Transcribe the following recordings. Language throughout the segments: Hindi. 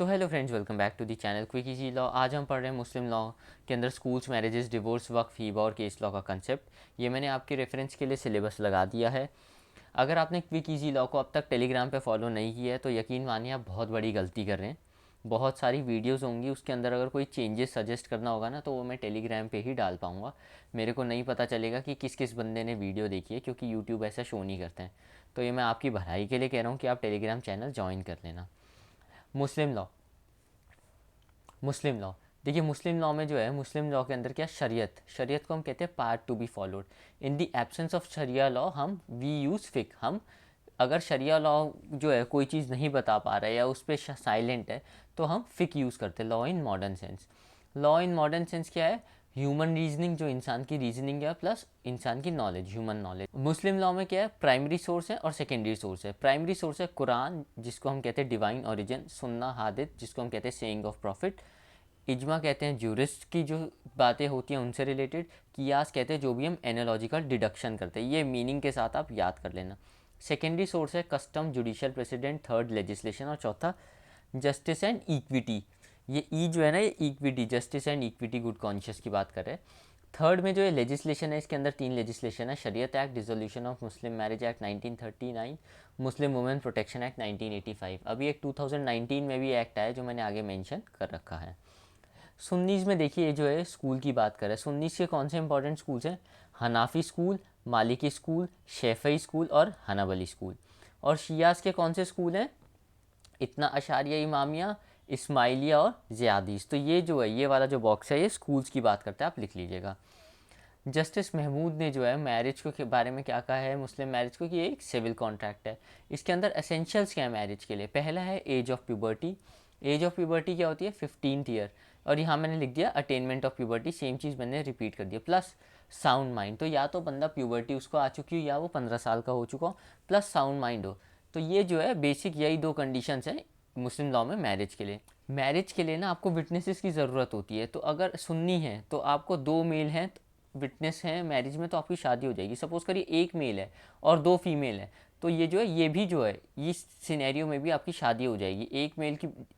तो hello friends, welcome back to the channel quick easy law. आज हम पढ़ रहे हैं मुस्लिम लॉ के अंदर स्कूल्स, मैरिजेस, डिवोर्स, वक्फ, हिबा और केस लॉ का कंसेप्ट। ये मैंने आपके रेफरेंस के लिए सिलेबस लगा दिया है। अगर आपने क्विक इजी लॉ को अब तक टेलीग्राम पे फॉलो नहीं किया है तो यकीन मानिए आप बहुत बड़ी गलती कर रहे हैं। बहुत सारी वीडियोस होंगी, उसके अंदर अगर कोई चेंजेस सजेस्ट करना होगा ना तो वो मैं टेलीग्राम पे ही डाल पाऊँगा। मेरे को नहीं पता चलेगा कि किस किस बंदे ने वीडियो देखी है, क्योंकि यूट्यूब ऐसा शो नहीं करते हैं। तो ये मैं आपकी भलाई के लिए कह रहा हूँ कि आप टेलीग्राम चैनल ज्वाइन कर लेना। मुस्लिम लॉ, मुस्लिम लॉ देखिए, मुस्लिम लॉ में जो है, मुस्लिम लॉ के अंदर क्या, शरीयत, शरीयत को हम कहते हैं part to be followed. In the absence of शरिया लॉ हम वी यूज़ फिक। हम अगर शरिया लॉ जो है कोई चीज़ नहीं बता पा रहा है या उस पर साइलेंट है तो हम फिक यूज़ करते हैं, law in modern sense. Law in modern sense क्या है? ह्यूमन रीजनिंग, जो इंसान की रीजनिंग है प्लस इंसान की नॉलेज, ह्यूमन नॉलेज। मुस्लिम लॉ में क्या है? प्राइमरी सोर्स है और सेकेंडरी सोर्स है। प्राइमरी सोर्स है कुरान, जिसको हम कहते हैं डिवाइन ओरिजिन, सुन्ना हादिथ, जिसको हम कहते हैं सेइंग ऑफ प्रॉफिट, इजमा कहते हैं ज्यूरिस्ट की जो बातें होती हैं उनसे रिलेटेड, कियास कहते हैं जो भी हम एनालॉजिकल डिडक्शन करते हैं। ये मीनिंग के साथ आप याद कर लेना। सेकेंडरी सोर्स है custom, judicial president, third legislation और चौथा जस्टिस एंड इक्विटी। ये ई जो है ना, ये equity, justice and equity, good conscious की बात कर रहे हैं। थर्ड में जो है लेजिस्लेशन है, इसके अंदर तीन लेजिस्लेशन है: शरीयत act, dissolution of Muslim marriage act 1939, Muslim women protection act 1985। अभी एक 2019 में भी एक्ट आया जो मैंने आगे मेंशन कर रखा है। सुन्नीज़ में देखिए जो है स्कूल की बात करें, सुन्नीज़ के कौन से इंपॉर्टेंट स्कूल्स हैं? हनाफी स्कूल, मालिकी स्कूल, शेफई स्कूल और हनाबली स्कूल। और शियास के कौन से स्कूल हैं? इतना अशारिया, इमामिया, इस्माइलिया और ज़ियादीस। तो ये जो है, ये वाला जो बॉक्स है, ये स्कूल्स की बात करता है, आप लिख लीजिएगा। जस्टिस महमूद ने जो है मैरिज को के बारे में क्या कहा है, मुस्लिम मैरिज को, कि ये एक सिविल कॉन्ट्रैक्ट है। इसके अंदर एसेंशियल्स क्या है मैरिज के लिए? पहला है age of puberty. Age of puberty क्या होती है? 15th year. और यहाँ मैंने लिख दिया अटेनमेंट ऑफ प्यूबर्टी, सेम चीज़ मैंने रिपीट कर दिया। प्लस साउंड माइंड, तो या तो बंदा प्यूबर्टी उसको आ चुकी हो या वो 15 साल का हो चुका हो, प्लस साउंड माइंड हो। तो ये जो है बेसिक यही दो कंडीशंस हैं मुस्लिम लॉ में मैरिज के लिए। मैरिज के लिए ना आपको विटनेसेस की ज़रूरत होती है। तो अगर सुन्नी है तो आपको दो मेल हैं विटनेस हैं मैरिज में, तो आपकी शादी हो जाएगी। सपोज़ करिए एक मेल है और दो फीमेल है, तो ये जो है, ये भी जो है, इस सिनेरियो में भी आपकी शादी हो जाएगी।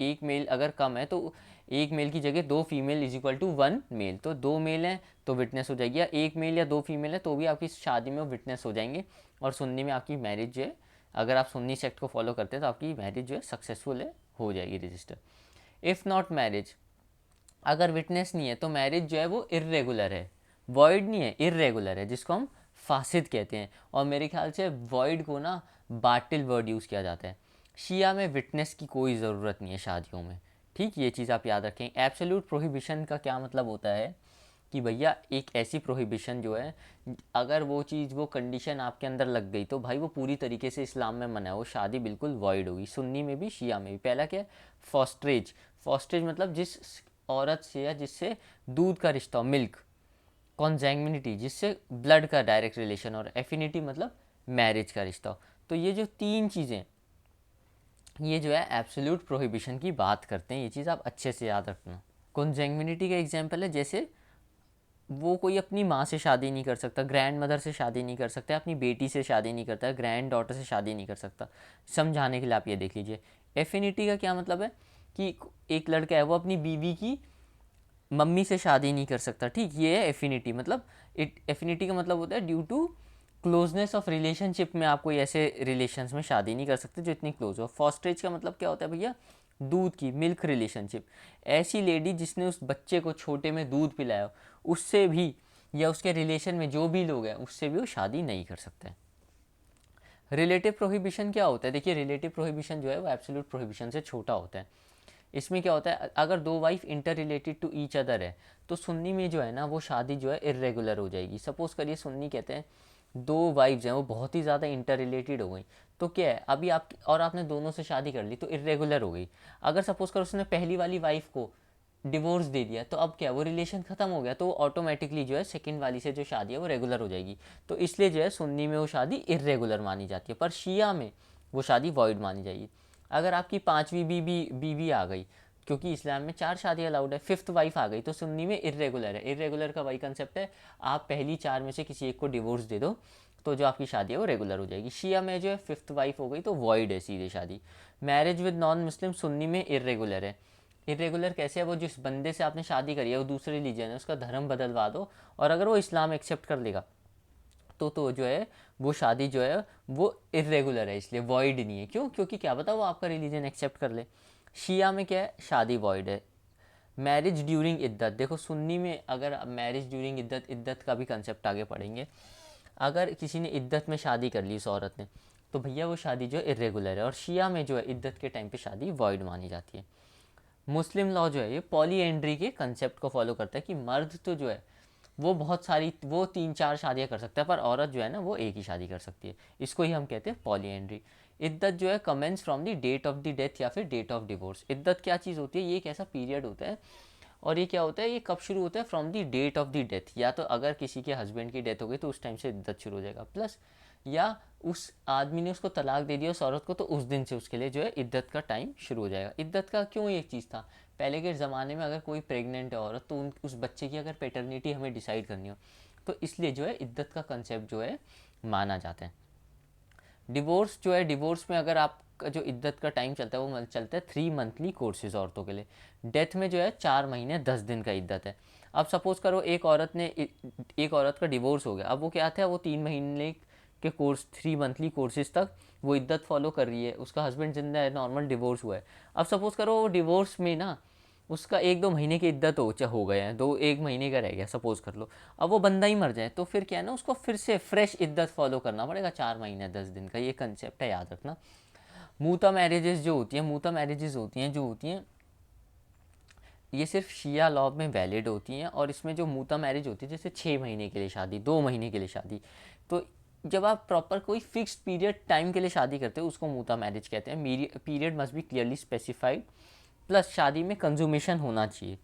एक मेल अगर कम है तो एक मेल की जगह दो female is equal to one male. तो दो मेल हैं तो विटनेस हो जाएगी, या एक मेल या दो फीमेल है तो भी आपकी शादी में वो विटनेस हो जाएंगे। और सुन्नी में आपकी मैरिज जो है, अगर आप सुन्नी सेक्ट को फॉलो करते हैं तो आपकी मैरिज जो है सक्सेसफुल है, हो जाएगी रजिस्टर। इफ़ नॉट मैरिज, अगर विटनेस नहीं है तो मैरिज जो है वो इर्रेगुलर है, वॉइड नहीं है, इर्रेगुलर है, जिसको हम फासिद कहते हैं। और मेरे ख्याल से वॉइड को ना बाटिल वर्ड यूज़ किया जाता है। शिया में विटनेस की कोई ज़रूरत नहीं है शादियों में। ठीक, ये चीज़ आप याद रखें। एब्सोल्यूट प्रोहिबिशन का क्या मतलब होता है कि भैया एक ऐसी प्रोहिबिशन जो है, अगर वो चीज़, वो कंडीशन आपके अंदर लग गई तो भाई वो पूरी तरीके से इस्लाम में मना है, वो शादी बिल्कुल वॉइड होगी। सुन्नी में भी शिया में भी। पहला क्या है? फॉस्ट्रेज। फॉस्ट्रेज मतलब जिस औरत से या जिससे दूध का रिश्ता हो, मिल्क। कॉन्जैंग्विनिटी, जिससे ब्लड का डायरेक्ट रिलेशन, और एफिनिटी मतलब मैरिज का रिश्ता हो। तो ये जो तीन चीज़ें, ये जो है एब्सोल्यूट प्रोहिबिशन की बात करते हैं। ये चीज़ आप अच्छे से याद रखना। कॉन्जैंग्विनिटी का एग्जांपल है, जैसे वो कोई अपनी माँ से शादी नहीं कर सकता, ग्रैंड मदर से शादी नहीं कर सकता, अपनी बेटी से शादी नहीं करता, ग्रैंड डॉटर से शादी नहीं कर सकता। समझाने के लिए आप ये देख लीजिए। एफिनिटी का क्या मतलब है कि एक लड़का है वो अपनी बीवी की मम्मी से शादी नहीं कर सकता। ठीक, ये है एफिनिटी। मतलब एफिनिटी का मतलब होता है due to closeness of relationship में आप कोई ऐसे रिलेशंस में शादी नहीं कर सकते जो इतनी क्लोज हो। फॉस्ट्रेज का मतलब क्या होता है भैया? दूध की, मिल्क रिलेशनशिप। ऐसी लेडी जिसने उस बच्चे को छोटे में दूध पिलाया, उससे भी, या उसके रिलेशन में जो भी लोग हैं उससे भी वो शादी नहीं कर सकते हैं। रिलेटिव प्रोहिबिशन क्या होता है? देखिए, रिलेटिव प्रोहिबिशन जो है वो एब्सोल्यूट प्रोहिबिशन से छोटा होता है। इसमें क्या होता है, अगर दो wife inter related to each other है तो सुन्नी में जो है ना वो शादी जो है इरेगुलर हो जाएगी। सपोज़ करिए सुन्नी कहते हैं दो वाइफ्स हैं वो बहुत ही ज़्यादा इंटर रिलेटेड हो गई, तो क्या है, अभी आप और आपने दोनों से शादी कर ली तो इरेगुलर हो गई। अगर सपोज़ कर उसने पहली वाली वाइफ को डिवोर्स दे दिया तो अब क्या, वो रिलेशन ख़त्म हो गया, तो ऑटोमेटिकली जो है सेकंड वाली से जो शादी है वो रेगुलर हो जाएगी। तो इसलिए जो है सुन्नी में वो शादी इरेगुलर मानी जाती है, पर शिया में वो शादी वॉइड मानी जाएगी। अगर आपकी पांचवी बीवी बीवी आ गई क्योंकि इस्लाम में 4 शादी अलाउड है, फिफ्थ वाइफ आ गई तो सुन्नी में इर्रेगुलर है। इर्रेगुलर का वही कंसेप्ट है, आप पहली 4 में से किसी एक को डिवोर्स दे दो तो जो आपकी शादी है वो रेगुलर हो जाएगी। शिया में जो है फिफ्थ वाइफ हो गई तो वॉइड है सीधे शादी। Marriage with non Muslim Sunni में इर्रेगुलर है। इरेगुलर कैसे है, वो जिस बंदे से आपने शादी करी है वो दूसरे रिलीजन है, उसका धर्म बदलवा दो और अगर वो इस्लाम एक्सेप्ट कर लेगा तो जो है वो शादी जो है वो इरेगुलर है, इसलिए वॉइड नहीं है। क्यों? क्योंकि क्या पता वो आपका रिलीजन एक्सेप्ट कर ले। शिया में क्या है, शादी वॉइड है। मैरिज ड्यूरिंग इद्दत, देखो सुन्नी में अगर मैरिज ड्यूरिंग इद्दत, इद्दत का भी कंसेप्ट आगे पढ़ेंगे। अगर किसी ने इद्दत में शादी कर ली उस औरत ने तो भैया वो शादी जो है इरेगुलर है। और शिया में जो है इद्दत के टाइम पे शादी वॉइड मानी जाती है। मुस्लिम लॉ जो है ये पॉलीएंड्री के कंसेप्ट को फॉलो करता है कि मर्द तो जो है वो बहुत सारी, वो 3-4 शादियां कर सकता है, पर औरत जो है ना वो एक ही शादी कर सकती है। इसको ही हम कहते हैं पॉलीएंड्री। इद्दत जो है commences from the date of the death या फिर डेट ऑफ डिवोर्स। इद्दत क्या चीज़ होती है, ये एक ऐसा पीरियड होता है और ये क्या होता है, ये कब शुरू होता है, from the date of the death. या तो अगर किसी के हस्बैंड की डेथ हो गई तो उस टाइम से इद्दत शुरू हो जाएगा, प्लस या उस आदमी ने उसको तलाक दे दिया उस औरत को तो उस दिन से उसके लिए जो है इद्दत का टाइम शुरू हो जाएगा। इद्दत का क्यों एक चीज़ था, पहले के ज़माने में अगर कोई प्रेग्नेंट है औरत तो उस बच्चे की अगर पेटर्निटी हमें डिसाइड करनी हो तो इसलिए जो है इद्दत का कंसेप्ट जो है माना जाता है। डिवोर्स जो है, डिवोर्स में अगर आपका जो इद्दत का टाइम चलता है वो चलता है 3 मंथली कोर्सेज औरतों के लिए। डेथ में जो है 4 महीने 10 दिन का इद्दत है। अब सपोज़ करो एक औरत का डिवोर्स हो गया, अब वो क्या था, वो 3 महीने के कोर्स, 3 मंथली कोर्सेज तक वो इद्दत फॉलो कर रही है, उसका हस्बैंड जिंदा है, नॉर्मल डिवोर्स हुआ है। अब सपोज़ करो वो डिवोर्स में ना उसका 1-2 महीने की इद्दत हो गए हैं, 1 महीने का रह गया सपोज़ कर लो, अब वो बंदा ही मर जाए तो फिर क्या है ना, उसको फिर से फ्रेश इद्दत फॉलो करना पड़ेगा 4 महीने 10 दिन का। ये कंसेप्ट है, याद रखना। मूता मैरिजेस जो होती हैं, मूता मैरिजेस होती हैं जो होती हैं ये सिर्फ शिया लॉ में वैलिड होती हैं। और इसमें जो मूता मैरिज होती है जैसे 6 महीने के लिए शादी, 2 महीने के लिए शादी, तो जब आप प्रॉपर कोई फिक्स्ड पीरियड टाइम के लिए शादी करते हो उसको मूता मैरिज कहते हैं। Period must be clearly specified, plus शादी में कंज्यूमेशन होना चाहिए।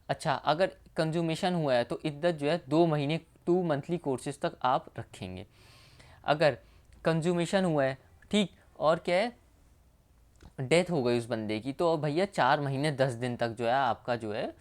अच्छा, अगर कंज्यूमेशन हुआ है तो इद्दत जो है 2 महीने 2 मंथली कोर्सेज तक आप रखेंगे। अगर कंज्यूमेशन हुआ है, ठीक, और क्या है, डेथ हो गई उस बंदे की तो भैया 4 महीने 10 दिन तक जो है आपका जो है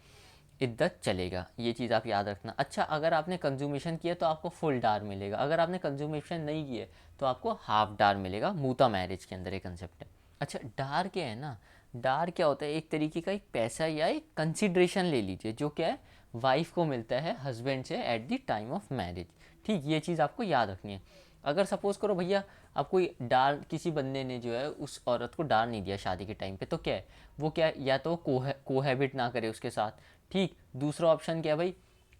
इद्दत चलेगा। ये चीज़ आप याद रखना। अच्छा, अगर आपने कंज्यूमेशन किया तो आपको फुल डार मिलेगा, अगर आपने कंज्यूमेशन नहीं किया तो आपको हाफ डार मिलेगा। मूता मैरिज के अंदर एक कंसेप्ट है। अच्छा, डार क्या है ना, डार क्या होता है, एक तरीके का एक पैसा या एक कंसिड्रेशन ले लीजिए जो क्या है वाइफ को मिलता है हस्बैंड से at the time of marriage. ठीक, ये चीज़ आपको याद रखनी है। अगर सपोज़ करो भैया आप कोई डार, किसी बंदे ने जो है उस औरत को डार नहीं दिया शादी के टाइम पे तो क्या है, वो क्या है, या तो कोहैबिट ना करे उसके साथ, ठीक। दूसरा ऑप्शन क्या है भाई,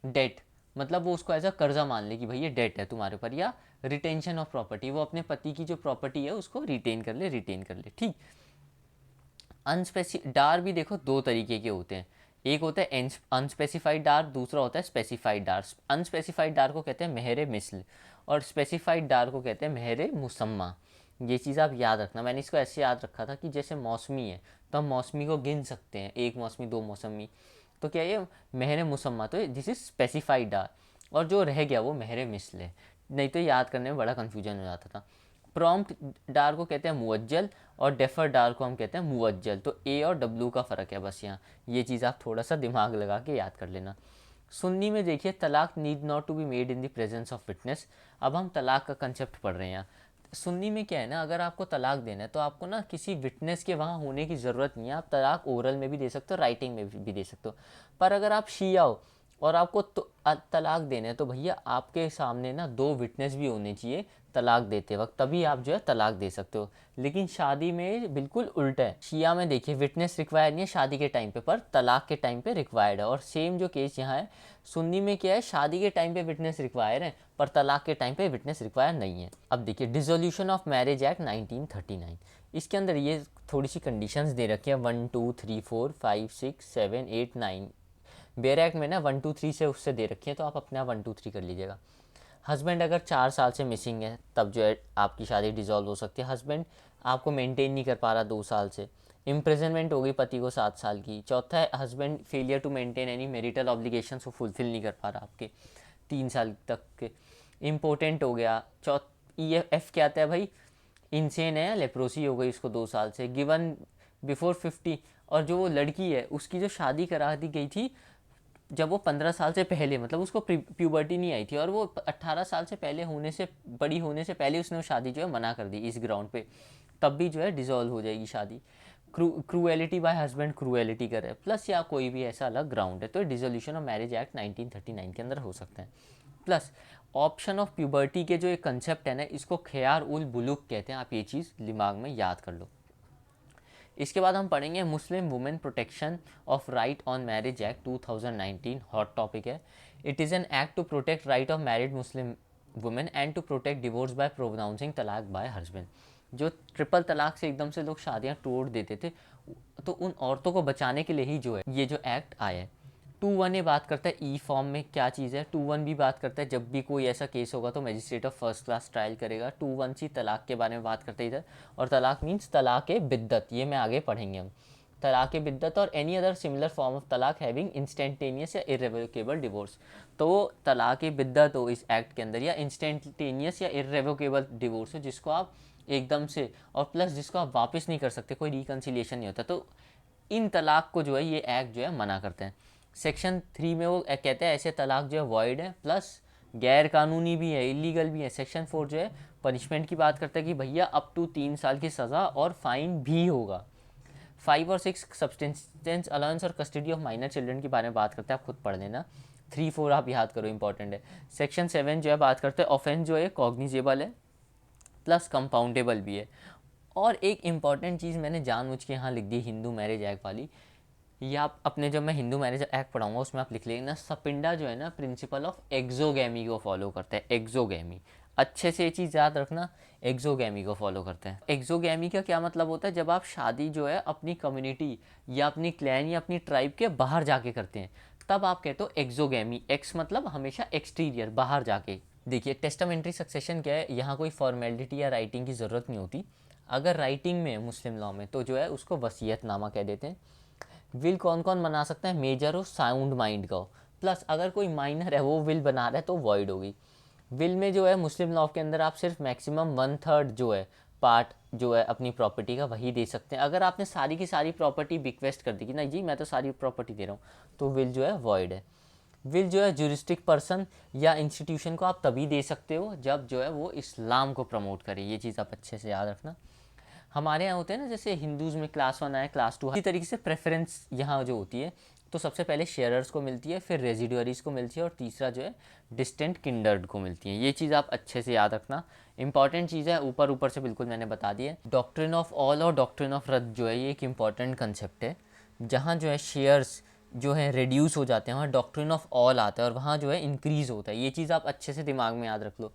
डेट, मतलब वो उसको एज अ कर्जा मान ले कि भाई ये डेट है तुम्हारे ऊपर, या रिटेंशन ऑफ प्रॉपर्टी, वो अपने पति की जो प्रॉपर्टी है उसको रिटेन कर ले, ठीक। डार भी देखो 2 तरीके के होते हैं, एक होता है अनस्पेसिफाइड डार, दूसरा होता है स्पेसिफाइड डार। अनस्पेसिफाइड डार को कहते हैं मेहर मिसल और स्पेसिफाइड डार को कहते हैं मेहर मुसम्मा। ये चीज़ आप याद रखना। मैंने इसको ऐसे याद रखा था कि जैसे मौसमी है तो हम मौसमी को गिन सकते हैं, 1 मौसमी 2 मौसमी, तो क्या ये मेहर मुसम्मा, तो दिस इज स्पेसिफाइड डार, और जो रह गया वो मेहर मिसल है। नहीं तो याद करने में बड़ा कन्फ्यूजन हो जाता था। प्रॉम्प्ट डार को कहते हैं मुअज्जल और डेफर डार को हम कहते हैं मुअज्जल। तो ए और डब्ल्यू का फ़र्क है बस यहाँ, ये चीज़ आप थोड़ा सा दिमाग लगा के याद कर लेना। सुन्नी में देखिए तलाक need not to be made in the presence of witness. अब हम तलाक का कंसेप्ट पढ़ रहे हैं यहाँ। सुन्नी में क्या है ना, अगर आपको तलाक देना है तो आपको ना किसी विटनेस के वहाँ होने की ज़रूरत नहीं है, आप तलाक ओरल में भी दे सकते हो, राइटिंग में भी दे सकते हो। पर अगर आप शिया हो और आपको तो तलाक देना है तो भैया आपके सामने ना 2 विटनेस भी होने चाहिए तलाक देते वक्त, तभी आप जो है तलाक दे सकते हो। लेकिन शादी में बिल्कुल उल्टा है। शिया में देखिए विटनेस रिक्वायर्ड नहीं है शादी के टाइम पे, पर तलाक के टाइम पे रिक्वायर्ड है। और सेम जो केस यहाँ है सुन्नी में क्या है, शादी के टाइम पे विटनेस रिक्वायर है पर तलाक के टाइम पे विटनेस रिक्वायर नहीं है। अब देखिए डिसोल्यूशन ऑफ मैरिज एक्ट 1939, इसके अंदर ये थोड़ी सी कंडीशंस दे रखी है 1 2 3 4 5 6 7 8 9। बेयर एक्ट में ना 1 2 3 से उससे दे रखी है तो आप अपने आप 1 2 3 कर लीजिएगा। हस्बैंड अगर 4 साल से मिसिंग है तब जो है आपकी शादी डिसॉल्व हो सकती है। हस्बैंड आपको मेंटेन नहीं कर पा रहा 2 साल से, इम्प्रिजनमेंट हो गई पति को 7 साल की। चौथा है husband failure to maintain any marital obligation को फुलफिल नहीं कर पा रहा आपके 3 साल तक के। इम्पोर्टेंट हो गया। EF क्या आता है भाई, इंसेन है, लेप्रोसी हो गई उसको 2 साल से, गिवन बिफोर 50, और जो वो लड़की है उसकी जो शादी करा दी गई थी जब वो 15 साल से पहले, मतलब उसको प्यूबर्टी नहीं आई थी और वो 18 साल से पहले होने से, बड़ी होने से पहले उसने वो शादी जो है मना कर दी इस ग्राउंड पे, तब भी जो है डिसॉल्व हो जाएगी शादी। क्रूएलिटी बाय हस्बैंड क्रूएलिटी करे प्लस या कोई भी ऐसा अलग ग्राउंड है तो डिसोल्यूशन ऑफ मैरिज एक्ट 1939 के अंदर हो सकते हैं। प्लस ऑप्शन ऑफ प्यूबर्टी के जो एक कंसेप्ट है ना, इसको ख्यार उल बुलूक कहते हैं, आप ये चीज़ दिमाग में याद कर लो। इसके बाद हम पढ़ेंगे Muslim women protection of right on marriage act 2019, hot topic है। It is an act to protect right of married Muslim women and to protect divorce by pronouncing talaq by husband. जो ट्रिपल तलाक से एकदम से लोग शादियां तोड़ देते थे, तो उन औरतों को बचाने के लिए ही जो है ये जो एक्ट आया है। 2(1) ये बात करता है ई फॉर्म में क्या चीज़ है। 2(1) भी बात करता है जब भी कोई ऐसा केस होगा तो magistrate of first class trial करेगा। 2(1) तलाक के बारे में बात करते हैं इधर, और तलाक मीन्स तलाक बिद्दत, ये मैं आगे पढ़ेंगे हम। तलाक बिद्दत और any other similar form of तलाक हैविंग इंस्टेंटेनियस या इर्रेवोकेबल डिवोर्स। तो तलाक बिद्दत हो इस एक्ट के अंदर, या इंस्टेंटेनियस या इर्रेवोकेबल डिवोर्स हो जिसको आप एकदम से, और प्लस जिसको आप वापस नहीं कर सकते, कोई रिकन्सिलिएशन नहीं होता, तो इन तलाक को जो है ये एक्ट जो है मना करते हैं। सेक्शन 3 में वो कहते हैं ऐसे तलाक जो है वॉइड है, प्लस गैर कानूनी भी है, इलीगल भी है। सेक्शन 4 जो है पनिशमेंट की बात करता है कि भैया अप टू 3 साल की सज़ा और फाइन भी होगा। 5 और 6 सब्सटेंस अलाउंस और कस्टडी ऑफ माइनर चिल्ड्रन के बारे में बात करते हैं, आप खुद पढ़ लेना। 3-4 आप याद करो, इंपॉर्टेंट है। सेक्शन 7 जो है बात करते हैं ऑफेंस जो है कॉग्निजेबल है प्लस कंपाउंडेबल भी है। और एक इम्पॉर्टेंट चीज़ मैंने जानबूझ के यहाँ लिख दी हिंदू मैरिज एक्ट वाली, ये आप अपने जब मैं हिंदू मैरिज एक्ट पढ़ाऊंगा उसमें आप लिख लेना। सपिंडा जो है ना प्रिंसिपल ऑफ एक्सोगैमी को फॉलो करता है। एक्सोगैमी, अच्छे से ये चीज़ याद रखना, एक्सोगैमी को फॉलो करते हैं। एक्सोगैमी का क्या मतलब होता है, जब आप शादी जो है अपनी कम्युनिटी या अपनी क्लैन या अपनी ट्राइब के बाहर जाके करते हैं तब आप कहते हो एक्सोगैमी। एक्स मतलब हमेशा एक्सटीरियर, बाहर जाके। देखिए टेस्टामेंट्री सक्सेशन क्या है, यहाँ कोई फॉर्मेलिटी या राइटिंग की ज़रूरत नहीं होती। अगर राइटिंग में मुस्लिम लॉ में तो जो है उसको वसीयतनामा कह देते हैं। विल कौन कौन बना सकता है, मेजर हो, साउंड माइंड का हो, प्लस अगर कोई माइनर है वो विल बना रहा है तो वॉइड होगी। विल में जो है मुस्लिम लॉ के अंदर आप सिर्फ मैक्सिमम 1/3 जो है पार्ट जो है अपनी प्रॉपर्टी का वही दे सकते हैं। अगर आपने सारी की सारी प्रॉपर्टी बिक्वेस्ट कर दी कि नहीं जी मैं तो सारी प्रॉपर्टी दे रहा हूँ, तो विल जो है वॉइड है। विल जो है जुरिस्टिक पर्सन या इंस्टीट्यूशन को आप तभी दे सकते हो जब जो है वो इस्लाम को प्रमोट करे, ये चीज़ आप अच्छे से याद रखना। हमारे यहाँ होते हैं ना जैसे हिंदूज़ में क्लास 1 आए, क्लास 2, इसी तरीके से प्रेफरेंस यहाँ जो होती है तो सबसे पहले शेयरर्स को मिलती है, फिर रेजिडुअरीज को मिलती है, और तीसरा जो है डिस्टेंट किंडर्ड को मिलती है। ये चीज़ आप अच्छे से याद रखना, इंपॉर्टेंट चीज़ है, ऊपर ऊपर से बिल्कुल मैंने बता दी है। डॉक्ट्रिन ऑफ ऑल और डॉक्ट्रिन ऑफ रद्द जो है ये एक इंपॉर्टेंट कंसेप्ट है। जहाँ जो है शेयर्स जो है रिड्यूस हो जाते हैं वहाँ डॉक्ट्रिन ऑफ ऑल आता है, और वहाँ जो है इंक्रीज़ होता है। ये चीज़ आप अच्छे से दिमाग में याद रख लो।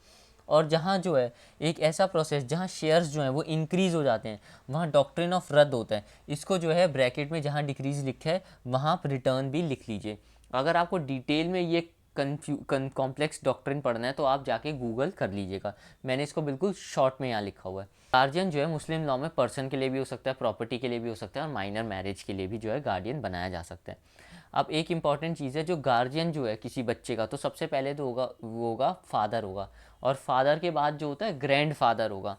और जहाँ जो है एक ऐसा प्रोसेस जहाँ शेयर्स जो हैं वो इंक्रीज़ हो जाते हैं वहाँ डॉक्ट्रिन ऑफ रद्द होता है। इसको जो है ब्रैकेट में जहाँ डिक्रीज़ लिखा है वहाँ आप रिटर्न भी लिख लीजिए। अगर आपको डिटेल में ये कॉम्प्लेक्स डॉक्ट्रिन पढ़ना है तो आप जाके गूगल कर लीजिएगा, मैंने इसको बिल्कुल शॉर्ट में यहाँ लिखा हुआ है। गार्जियन जो है मुस्लिम लॉ में पर्सन के लिए भी हो सकता है, प्रॉपर्टी के लिए भी हो सकता है, और माइनर मैरिज के लिए भी जो है गार्डियन बनाया जा सकता है। अब एक इम्पॉर्टेंट चीज़ है, जो गार्जियन जो है किसी बच्चे का, तो सबसे पहले तो होगा वो होगा फादर होगा, और फादर के बाद जो होता है ग्रैंड फादर होगा,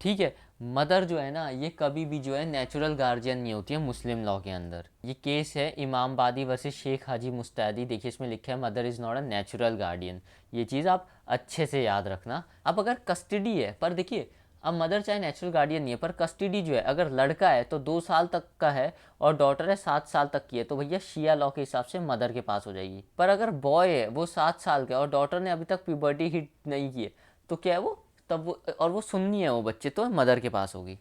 ठीक है। मदर जो है ना ये कभी भी जो है नेचुरल गार्जियन नहीं होती है मुस्लिम लॉ के अंदर। ये केस है इमामबादी वर्सेस शेख हाजी मुस्तैदी, देखिए इसमें लिखा है mother is not a natural guardian, ये चीज़ आप अच्छे से याद रखना। अब अगर कस्टडी है, पर देखिए अब मदर चाहे नेचुरल गार्डियन नहीं है पर कस्टडी जो है अगर लड़का है तो 2 साल तक का है और डॉटर है 7 साल तक की है, तो भैया शिया लॉ के हिसाब से मदर के पास हो जाएगी। पर अगर बॉय है वो 7 साल का और डॉटर ने अभी तक प्यूबर्टी हिट नहीं की है तो क्या है वो, तब वो, और वो सुन्नी है वो बच्चे, तो मदर के पास होगी।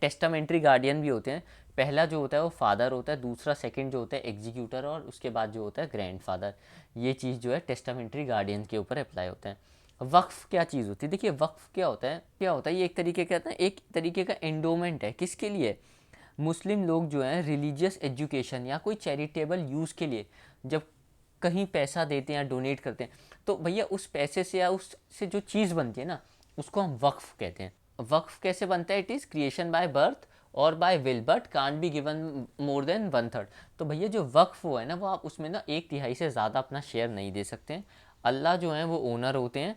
टेस्टामेंट्री गार्डियन भी होते हैं, पहला जो होता है वो फादर होता है, दूसरा सेकंड जो होता है एग्जीक्यूटर, और उसके बाद जो होता है ग्रैंडफादर। ये चीज़ जो है टेस्टामेंट्री गार्डियन के ऊपर अप्लाई होते हैं। वक्फ क्या चीज़ होती है, देखिए वक्फ क्या होता है, ये एक तरीके कहते हैं एक तरीके का एंडोमेंट है। किसके लिए, मुस्लिम लोग जो हैं रिलीजियस एजुकेशन या कोई चैरिटेबल यूज़ के लिए जब कहीं पैसा देते हैं या डोनेट करते हैं तो भैया उस पैसे से या उससे जो चीज़ बनती है ना उसको हम वक्फ कहते हैं। वक्फ कैसे बनता है, it is creation by birth or by will but can't be given more than 1/3। तो भैया जो वक्फ वो है ना वो आप उसमें ना 1/3 से ज़्यादा अपना शेयर नहीं दे सकते हैं। अल्लाह जो है वो ओनर होते हैं,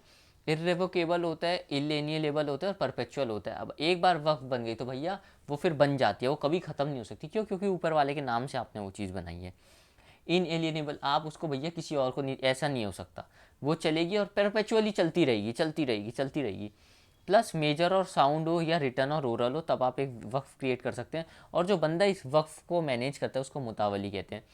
इर्रेवोकेबल होता है, इलियनेबल होता है और परपेचुअल होता है। अब एक बार वक्फ बन गई तो भैया वो फिर बन जाती है, वो कभी ख़त्म नहीं हो सकती। क्यों? क्योंकि ऊपर वाले के नाम से आपने वो चीज़ बनाई है। इनएलियनेबल, आप उसको भैया किसी और को नहीं, ऐसा नहीं हो सकता, वो चलेगी और परपेचुअली चलती रहेगी, चलती रहेगी, चलती रहेगी। प्लस मेजर और साउंड हो या रिटर्न और ओरल हो, तब आप एक वक्फ क्रिएट कर सकते हैं। और जो बंदा इस वक्फ को मैनेज करता है उसको मुतावली कहते हैं।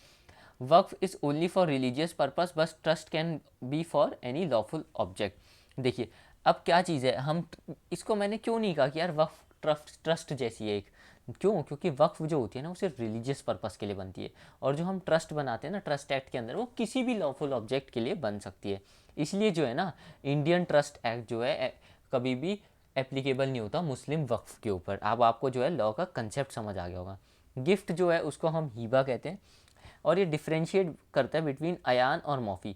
Waqf is only for religious purpose, बस trust can be for any lawful object. देखिए अब क्या चीज़ है, हम इसको मैंने क्यों नहीं कहा कि यार वक्फ ट्रस्ट जैसी है एक। क्यों? क्योंकि वक्फ जो होती है ना वो सिर्फ रिलीजियस पर्पस के लिए बनती है, और जो हम ट्रस्ट बनाते हैं ना ट्रस्ट एक्ट के अंदर, वो किसी भी लॉफुल ऑब्जेक्ट के लिए बन सकती है। इसलिए जो है ना इंडियन ट्रस्ट एक्ट जो है कभी भी एप्लीकेबल नहीं होता मुस्लिम वक्फ के ऊपर। अब आपको जो है लॉ का कंसेप्ट समझ आ गया होगा। गिफ्ट जो है उसको हम हीबा कहते हैं, और ये डिफ्रेंशिएट करता है बिटवीन अयान और मौफ़ी।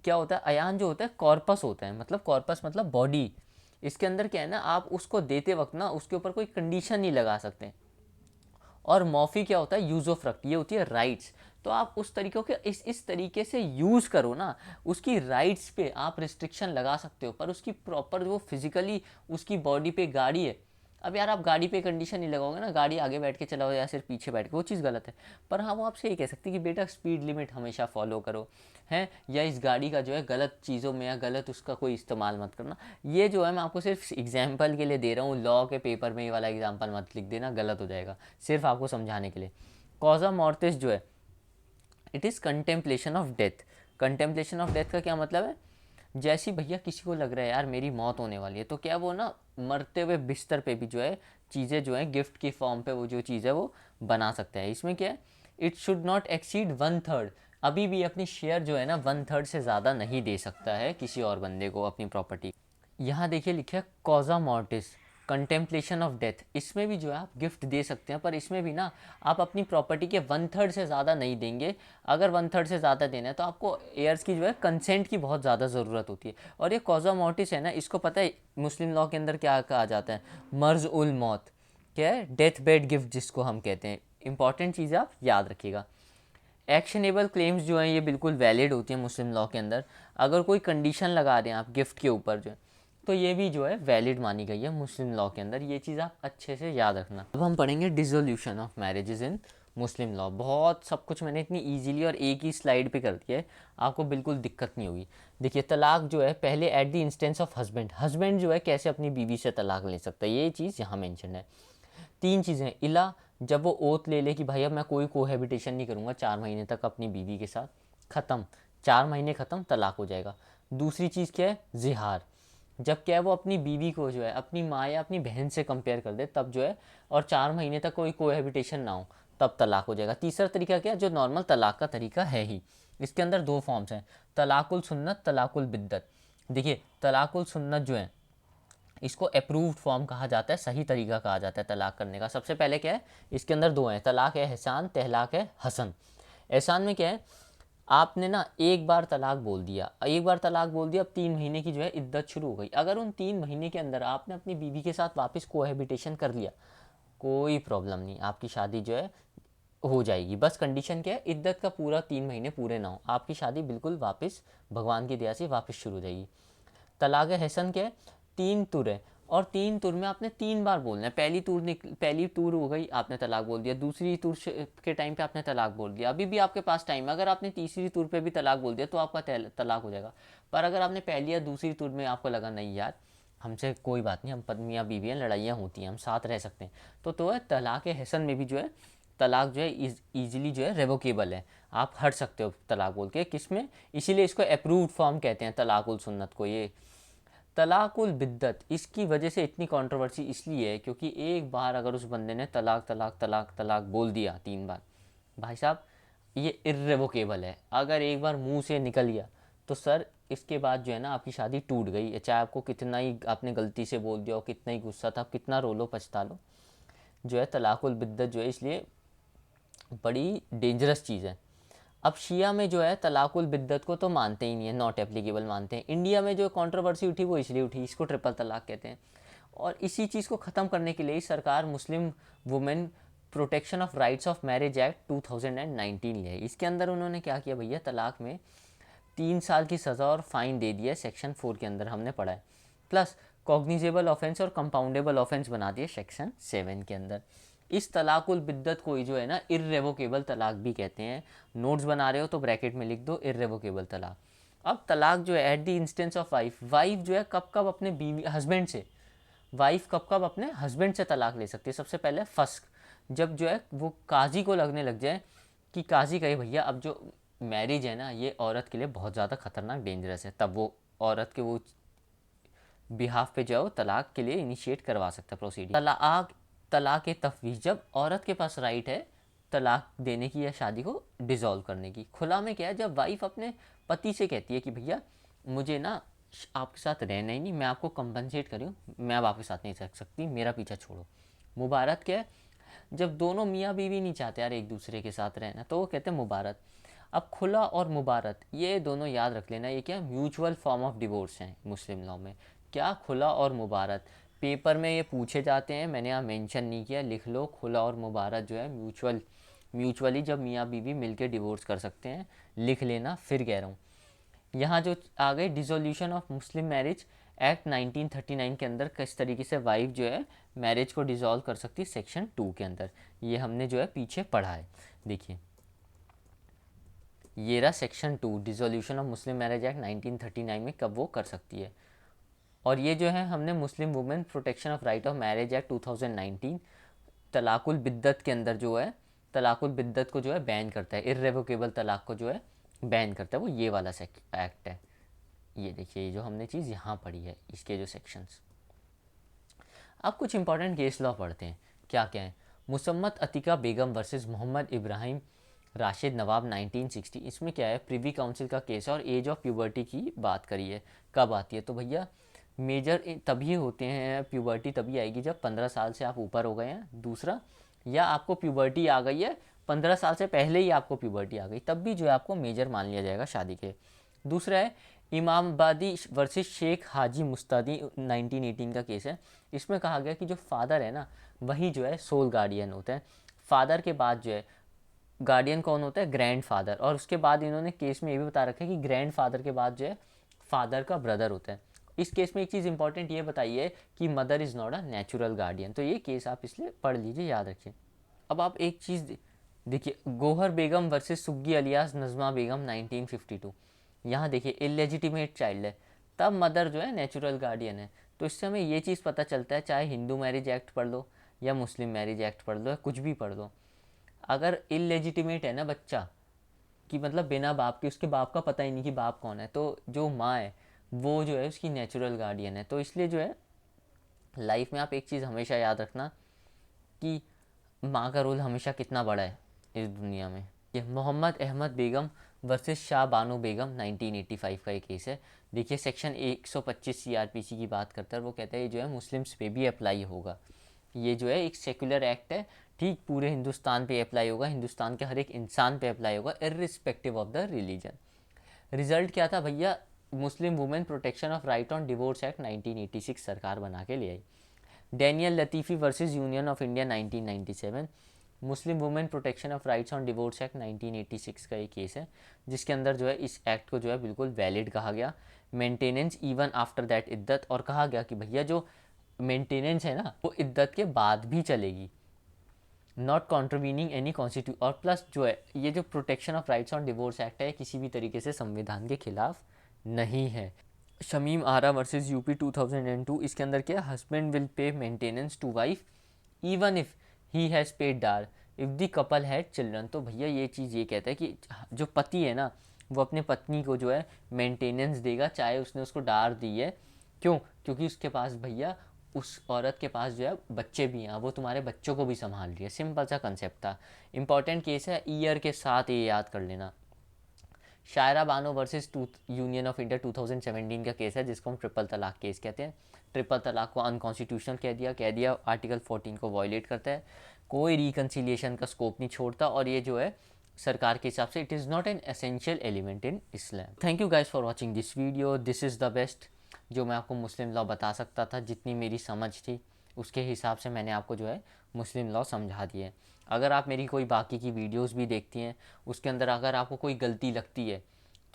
क्या होता है? अयान जो होता है कॉर्पस होता है, मतलब कॉर्पस मतलब बॉडी। इसके अंदर क्या है ना, आप उसको देते वक्त ना उसके ऊपर कोई कंडीशन नहीं लगा सकते। और मॉफ़ी क्या होता है? यूज़ ऑफ रक्ट, ये होती है राइट्स। तो आप उस तरीक़ों के इस तरीके से यूज़ करो ना, उसकी राइट्स पे आप रिस्ट्रिक्शन लगा सकते हो, पर उसकी प्रॉपर वो फिजिकली उसकी बॉडी पे गाड़ी है। अब यार आप गाड़ी पे कंडीशन नहीं लगाओगे ना, गाड़ी आगे बैठ के चलाओ या सिर्फ पीछे बैठ के, वो चीज़ गलत है। पर हाँ, वो आपसे ये कह सकते हैं कि बेटा स्पीड लिमिट हमेशा फॉलो करो, हैं, या इस गाड़ी का जो है गलत चीज़ों में या गलत उसका कोई इस्तेमाल मत करना। ये जो है मैं आपको सिर्फ एग्जाम्पल के लिए दे रहा हूँ, लॉ के पेपर में ये वाला एग्जाम्पल मत लिख देना, गलत हो जाएगा, सिर्फ आपको समझाने के लिए। कॉजा मॉर्टिस जो है it is contemplation of death. Contemplation of death का क्या मतलब है? जैसी भैया किसी को लग रहा है यार मेरी मौत होने वाली है, तो क्या वो ना मरते हुए बिस्तर पे भी जो है चीज़ें जो है गिफ्ट की फॉर्म पे वो जो चीज़ है वो बना सकते हैं। इसमें क्या है, इट शुड नॉट एक्सीड 1/3। अभी भी अपनी शेयर जो है ना 1/3 से ज़्यादा नहीं दे सकता है किसी और बंदे को अपनी प्रॉपर्टी। यहाँ देखिए लिखा है कॉजा मॉर्टिस, कंटेम्पलेशन ऑफ डेथ। इसमें भी जो है आप गिफ्ट दे सकते हैं, पर इसमें भी ना आप अपनी प्रॉपर्टी के 1/3 से ज़्यादा नहीं देंगे। अगर 1/3 से ज़्यादा देना है तो आपको एयर्स की जो है कंसेंट की बहुत ज़्यादा ज़रूरत होती है। और ये कॉजा मॉर्टिस है ना, इसको पता है मुस्लिम लॉ के अंदर क्या कहा जाता है? मर्ज उल मौत। क्या है? डेथ बेड गिफ्ट जिसको हम कहते हैं। इंपॉर्टेंट चीज़ आप याद रखिएगा। एक्शनेबल क्लेम्स जो हैं ये बिल्कुल वैलिड होती हैं मुस्लिम लॉ के अंदर। अगर कोई कंडीशन लगा दें आप गिफ्ट के ऊपर जो है, तो ये भी जो है वैलिड मानी गई है मुस्लिम लॉ के अंदर। ये चीज़ आप अच्छे से याद रखना। अब हम पढ़ेंगे dissolution of marriages in Muslim law. बहुत सब कुछ मैंने इतनी इजीली और एक ही स्लाइड पे कर दिया है, आपको बिल्कुल दिक्कत नहीं होगी। देखिए तलाक जो है पहले at the instance of husband, husband जो है कैसे अपनी बीवी से तलाक ले सकता है, ये चीज़ यहाँ मेंशन है। तीन चीज़ें, इला, जब वो ओथ ले ले कि भाई अब मैं कोई कोहैबिटेशन नहीं करूँगा 4 महीने तक अपनी बीवी के साथ, ख़त्म, 4 महीने ख़त्म, तलाक हो जाएगा। दूसरी चीज़ क्या है? जिहार, जब क्या है वो अपनी बीवी को जो है अपनी माँ या अपनी बहन से कंपेयर कर दे तब जो है, और 4 महीने तक कोई कोहैबिटेशन ना हो तब तलाक हो जाएगा। तीसरा तरीका क्या है? जो नॉर्मल तलाक का तरीका है ही, इसके अंदर दो फॉर्म्स हैं, तलाकुल सुन्नत, तलाकुल बिद्दत। देखिए तलाकुल सुन्नत जो है इसको अप्रूव्ड फॉर्म कहा जाता है, सही तरीका कहा जाता है तलाक करने का। सबसे पहले क्या है, इसके अंदर दो हैं, तलाक है एहसान, तलाक है हसन। एहसान में क्या है, आपने ना एक बार तलाक बोल दिया, एक बार तलाक बोल दिया, अब 3 महीने की जो है इद्दत शुरू हो गई। अगर उन 3 महीने के अंदर आपने अपनी बीवी के साथ वापस कोहैबिटेशन कर लिया, कोई प्रॉब्लम नहीं, आपकी शादी जो है हो जाएगी। बस कंडीशन क्या है, इद्दत का पूरा 3 महीने पूरे ना हो, आपकी शादी बिल्कुल वापस भगवान की दया से वापस शुरू हो जाएगी। तलाक हसन क्या है, 3 तुर है, और 3 तुर में आपने 3 बार बोलना है। पहली तुर हो गई, आपने तलाक बोल दिया, दूसरी तुर के टाइम पे आपने तलाक बोल दिया, अभी भी आपके पास टाइम है। अगर आपने तीसरी तुर पे भी तलाक बोल दिया तो आपका तलाक हो जाएगा। पर अगर आपने पहली या दूसरी तुर में आपको लगा नहीं यार हमसे कोई बात नहीं, हम मियाँ बीवी हैं, लड़ाइयाँ होती हैं, हम साथ रह सकते हैं, तो है तलाक हसन में भी जो है तलाक जो है ईजिली जो है रेवोकेबल है, आप हट सकते हो तलाक बोल के। किस में? इसीलिए इसको अप्रूव्ड फॉर्म कहते हैं तलाकुल सुन्नत को। ये तलाकुल बिद्दत, इसकी वजह से इतनी कंट्रोवर्सी इसलिए है क्योंकि एक बार अगर उस बंदे ने तलाक तलाक तलाक तलाक बोल दिया 3 बार, भाई साहब ये इर्रेवोकेबल है। अगर एक बार मुंह से निकल गया तो सर इसके बाद जो है ना आपकी शादी टूट गई, चाहे आपको कितना ही आपने गलती से बोल दिया हो, कितना ही गुस्सा था, कितना रो लो पछता लो, जो है तलाकुल बिद्दत जो है इसलिए बड़ी डेंजरस चीज़ है। अब शिया में जो है तलाकुल बिद्दत को तो मानते ही नहीं है, नॉट एप्लीकेबल मानते हैं। इंडिया में जो कंट्रोवर्सी उठी वो इसलिए उठी, इसको ट्रिपल तलाक कहते हैं। और इसी चीज़ को ख़त्म करने के लिए ही सरकार मुस्लिम women protection of rights of marriage act 2019 लिया है। इसके अंदर उन्होंने क्या किया भैया, तलाक में 3 साल की सज़ा और फ़ाइन दे दिया है, सेक्शन 4 के अंदर हमने पढ़ा है। प्लस कॉग्निजेबल ऑफेंस और कंपाउंडेबल ऑफेंस बना दिए सेक्शन 7 के अंदर। इस तलाकुल बिद्दत को ही जो है ना इर्रेवोकेबल तलाक भी कहते हैं। नोट्स बना रहे हो तो ब्रैकेट में लिख दो इर्रेवोकेबल तलाक। अब तलाक जो है at the instance of wife, wife जो है कब कब अपने बीवी हस्बैंड से, वाइफ कब कब अपने हस्बैंड से तलाक ले सकती है। सबसे पहले फस्क, जब जो है वो काजी को लगने लग जाए कि काजी कहे भैया अब जो मैरिज है ना ये औरत के लिए बहुत ज़्यादा खतरनाक डेंजरस है, तब वो औरत के वो बिहाफ पे जो है वो तलाक के लिए इनिशिएट करवा सकता है प्रोसीडिंग। तलाक ए तफवीज़, जब औरत के पास राइट है तलाक देने की या शादी को डिज़ोल्व करने की। खुला में क्या है, जब वाइफ अपने पति से कहती है कि भैया मुझे ना आपके साथ रहना ही नहीं, मैं आपको कंपनसेट कर रही हूँ, मैं अब आपके साथ नहीं रह सकती, मेरा पीछा छोड़ो। मुबारत क्या है, जब दोनों मियाँ बीवी नहीं चाहते यार एक दूसरे के साथ रहना तो वो कहते हैं मुबारत। अब खुला और मुबारत ये दोनों याद रख लेना, ये क्या म्यूचुअल फॉर्म ऑफ डिवोर्स हैं मुस्लिम लॉ में। क्या खुला और मुबारत, पेपर में ये पूछे जाते हैं, मैंने यहाँ मेंशन नहीं किया, लिख लो खुला और मुबारत जो है म्यूचुअली जब मियाँ बीवी मिलके डिवोर्स कर सकते हैं, लिख लेना। फिर कह रहा हूँ यहाँ जो आ गए dissolution of Muslim marriage act 1939 के अंदर किस तरीके से वाइफ जो है मैरिज को डिसॉल्व कर सकती है सेक्शन 2 के अंदर, ये हमने जो है पीछे पढ़ा है। देखिए ये रहा section 2 dissolution of Muslim marriage act 1939 में कब वो कर सकती है। और ये जो है हमने मुस्लिम women protection of right of marriage act 2019 तलाकुल बिद्दत के अंदर जो है तलाकुल बिद्दत को जो है बैन करता है, इर्रेवोकेबल तलाक को जो है बैन करता है, वो ये वाला एक्ट है। ये देखिए ये जो हमने चीज़ यहाँ पढ़ी है इसके जो सेक्शंस। अब कुछ इंपॉर्टेंट केस लॉ पढ़ते हैं, क्या क्या है। मुसम्मत अतिका बेगम वर्सेस मोहम्मद इब्राहिम राशिद नवाब 1960, इसमें क्या है प्रिवी काउंसिल का केस है और एज ऑफ प्यूबर्टी की बात करी है। कब आती है तो भैया मेजर तभी होते हैं, प्यूबर्टी तभी आएगी जब 15 साल से आप ऊपर हो गए हैं। दूसरा, या आपको प्यूबर्टी आ गई है 15 साल से पहले ही आपको प्यूबर्टी आ गई, तब भी जो है आपको मेजर मान लिया जाएगा शादी के। दूसरा है इमामबादी वर्सेस शेख हाजी मुस्तादी 1918 का केस है। इसमें कहा गया कि जो फादर है ना वही जो है सोल गार्डियन होता है। फादर के बाद जो है गार्डियन कौन होता है, ग्रैंड फादर। और उसके बाद इन्होंने केस में ये भी बता रखा है कि ग्रैंड फादर के बाद जो है फादर का ब्रदर होता है। इस केस में एक चीज़ इंपॉर्टेंट ये बताइए कि mother is not a natural guardian, तो ये केस आप इसलिए पढ़ लीजिए, याद रखिए। अब आप एक चीज़ देखिए, गोहर बेगम वर्सेस सुग्गी अलियास नज़मा बेगम 1952, यहाँ देखिए इलेजिटिमेट चाइल्ड है, तब मदर जो है नेचुरल गार्डियन है। तो इससे हमें ये चीज़ पता चलता है, चाहे हिंदू मैरिज एक्ट पढ़ लो या मुस्लिम मैरिज एक्ट पढ़ लो या कुछ भी पढ़ लो, अगर इलेजिटिमेट है ना बच्चा कि मतलब बिना बाप के, उसके बाप का पता ही नहीं कि बाप कौन है, तो जो माँ है वो जो है उसकी नेचुरल गार्डियन है। तो इसलिए जो है लाइफ में आप एक चीज़ हमेशा याद रखना कि माँ का रोल हमेशा कितना बड़ा है इस दुनिया में। ये मोहम्मद अहमद बेगम वर्सेस शाह बानो बेगम 1985 का एक केस है। देखिए सेक्शन 125 सीआरपीसी की बात करता है, वो कहता है ये जो है मुस्लिम्स पे भी अप्लाई होगा। ये जो है एक सेकुलर एक्ट है, ठीक पूरे हिंदुस्तान पे अप्लाई होगा, हिंदुस्तान के हर एक इंसान पे अप्लाई होगा irrespective of the religion. Result क्या था भैया, Muslim women protection of right on divorce act 1986 सरकार बना के ले आई। Daniel Latifi versus Union of India 1997, Muslim women protection of rights on divorce act 1986 का ये केस है, जिसके अंदर जो है इस एक्ट को जो है बिल्कुल वैलिड कहा गया, मेंटेनेंस इवन आफ्टर दैट इद्दत, और कहा गया कि भैया जो मेंटेनेंस है ना वो इद्दत के बाद भी चलेगी, नॉट कॉन्ट्रवीनिंग एनी कॉन्स्टिट्यू, और प्लस जो है ये जो protection of rights on divorce act है किसी भी तरीके से संविधान के खिलाफ नहीं है। शमीम आरा वर्सेस यूपी 2002, इसके अंदर क्या, husband will pay maintenance to wife even if he has paid dower if the couple had children. तो भैया ये चीज़ ये कहता है कि जो पति है ना वो अपने पत्नी को जो है मेंटेनेंस देगा चाहे उसने उसको डार दी है। क्यों, क्योंकि उसके पास भैया उस औरत के पास जो है बच्चे भी हैं, वो तुम्हारे बच्चों को भी संभाल रही है। सिंपल सा कंसेप्ट था, इंपॉर्टेंट केस है, ईयर के साथ ये याद कर लेना। Shayara Bano versus Union of India 2017 का केस है, जिसको हम ट्रिपल तलाक केस कहते हैं। ट्रिपल तलाक को अनकॉन्स्टिट्यूशनल कह दिया आर्टिकल 14 को वायलेट करता है, कोई रिकन्सिलिएशन का स्कोप नहीं छोड़ता, और ये जो है सरकार के हिसाब से it is not an essential element in Islam. Thank you guys for watching this video, this is the best जो मैं आपको मुस्लिम लॉ बता सकता था, जितनी मेरी समझ थी उसके हिसाब से मैंने आपको जो है मुस्लिम लॉ समझा दिए। अगर आप मेरी कोई बाकी की वीडियोस भी देखती हैं, उसके अंदर अगर आपको कोई गलती लगती है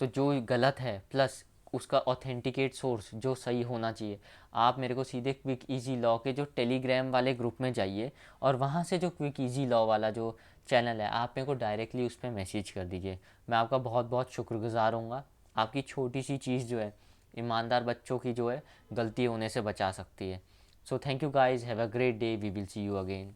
तो जो गलत है प्लस उसका ऑथेंटिकेट सोर्स जो सही होना चाहिए, आप मेरे को सीधे क्विक इजी लॉ के जो टेलीग्राम वाले ग्रुप में जाइए और वहाँ से जो क्विक इजी लॉ वाला जो चैनल है आप मेरे को डायरेक्टली उस पर मैसेज कर दीजिए। मैं आपका बहुत बहुत शुक्रगुजार हूँगा। आपकी छोटी सी चीज़ जो है ईमानदार बच्चों की जो है गलती होने से बचा सकती है। So thank you guys, have a great day, we will see you again.